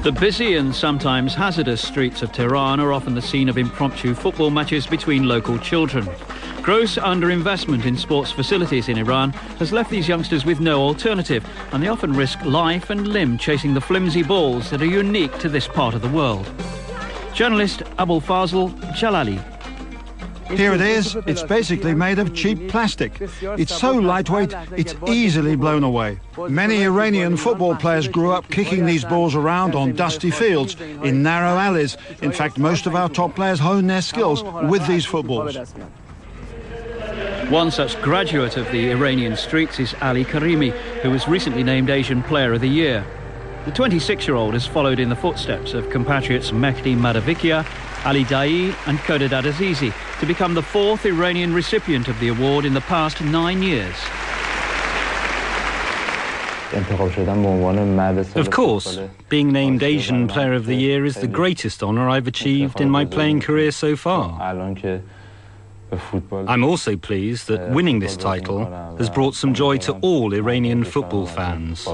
The busy and sometimes hazardous streets of Tehran are often the scene of impromptu football matches between local children. Gross underinvestment in sports facilities in Iran has left these youngsters with no alternative, and they often risk life and limb chasing the flimsy balls that are unique to this part of the world. Journalist Abul Fazl Jalali. Here it is. It's basically made of cheap plastic. It's so lightweight, it's easily blown away. Many Iranian football players grew up kicking these balls around on dusty fields, in narrow alleys. In fact, most of our top players hone their skills with these footballs. One such graduate of the Iranian streets is Ali Karimi, who was recently named Asian Player of the Year. The 26-year-old has followed in the footsteps of compatriots Mehdi Madavikia, Ali Daei and Kodad Azizi to become the fourth Iranian recipient of the award in the past 9 years. Of course, being named Asian Player of the Year is the greatest honour I've achieved in my playing career so far. I'm also pleased that winning this title has brought some joy to all Iranian football fans.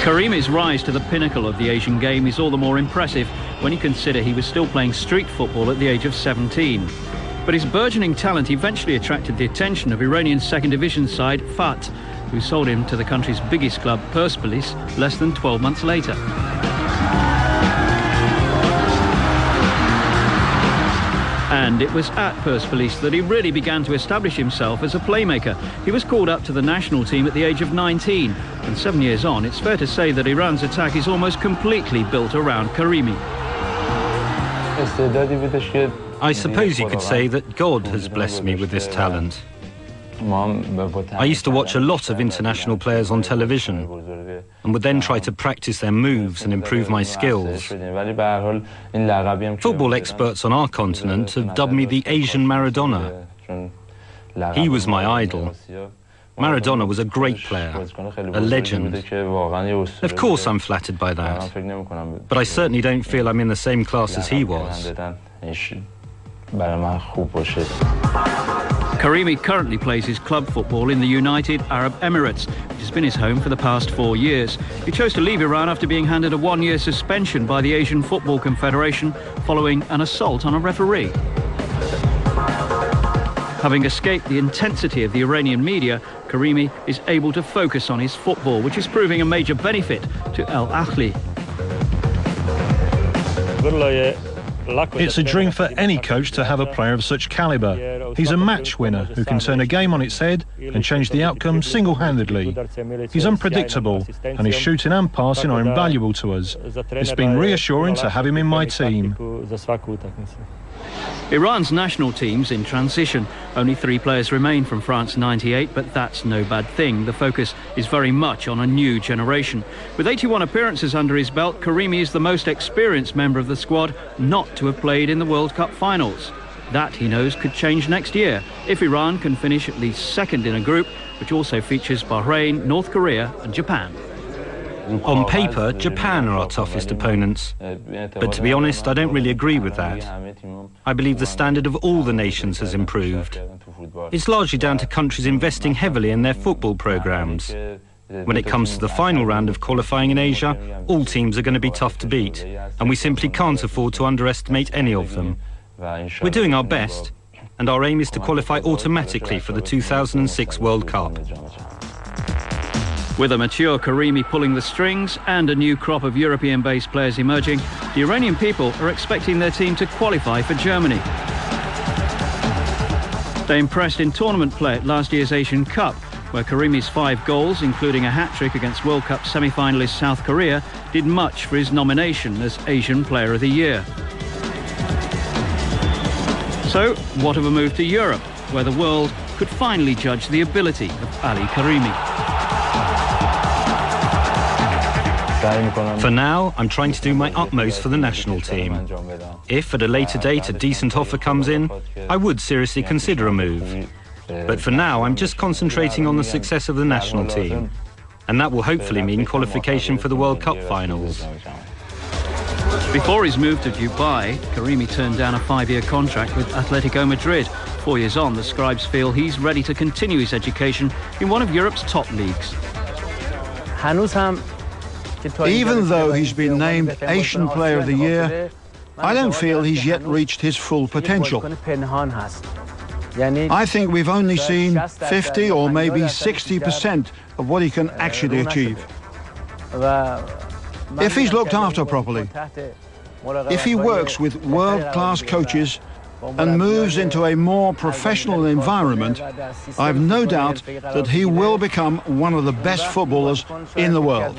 Karimi's rise to the pinnacle of the Asian game is all the more impressive when you consider he was still playing street football at the age of 17. But his burgeoning talent eventually attracted the attention of Iranian second division side FAT, who sold him to the country's biggest club, Persepolis, less than 12 months later. And it was at Persepolis that he really began to establish himself as a playmaker. He was called up to the national team at the age of 19. And 7 years on, it's fair to say that Iran's attack is almost completely built around Karimi. I suppose you could say that God has blessed me with this talent. I used to watch a lot of international players on television and would then try to practice their moves and improve my skills. Football experts on our continent have dubbed me the Asian Maradona. He was my idol. Maradona was a great player, a legend. Of course I'm flattered by that, but I certainly don't feel I'm in the same class as he was. Karimi currently plays his club football in the United Arab Emirates, which has been his home for the past 4 years. He chose to leave Iran after being handed a 1-year suspension by the Asian Football Confederation following an assault on a referee. Having escaped the intensity of the Iranian media, Karimi is able to focus on his football, which is proving a major benefit to Al Ahly. It's a dream for any coach to have a player of such calibre. He's a match winner who can turn a game on its head and change the outcome single-handedly. He's unpredictable, and his shooting and passing are invaluable to us. It's been reassuring to have him in my team. Iran's national team's in transition. Only 3 players remain from France '98, but that's no bad thing. The focus is very much on a new generation. With 81 appearances under his belt, Karimi is the most experienced member of the squad not to have played in the World Cup finals. That, he knows, could change next year if Iran can finish at least second in a group which also features Bahrain, North Korea and Japan. On paper, Japan are our toughest opponents, but to be honest, I don't really agree with that. I believe the standard of all the nations has improved. It's largely down to countries investing heavily in their football programmes. When it comes to the final round of qualifying in Asia, all teams are going to be tough to beat, and we simply can't afford to underestimate any of them. We're doing our best, and our aim is to qualify automatically for the 2006 World Cup. With a mature Karimi pulling the strings and a new crop of European-based players emerging, the Iranian people are expecting their team to qualify for Germany. They impressed in tournament play at last year's Asian Cup, where Karimi's 5 goals, including a hat-trick against World Cup semi-finalist South Korea, did much for his nomination as Asian Player of the Year. So, what of a move to Europe, where the world could finally judge the ability of Ali Karimi? For now, I'm trying to do my utmost for the national team. If at a later date a decent offer comes in, I would seriously consider a move. But for now, I'm just concentrating on the success of the national team. And that will hopefully mean qualification for the World Cup finals. Before his move to Dubai, Karimi turned down a 5-year contract with Atletico Madrid. 4 years on, the scribes feel he's ready to continue his education in one of Europe's top leagues. Even though he's been named Asian Player of the Year, I don't feel he's yet reached his full potential. I think we've only seen 50 or maybe 60% of what he can actually achieve. If he's looked after properly, if he works with world-class coaches and moves into a more professional environment, I've no doubt that he will become one of the best footballers in the world.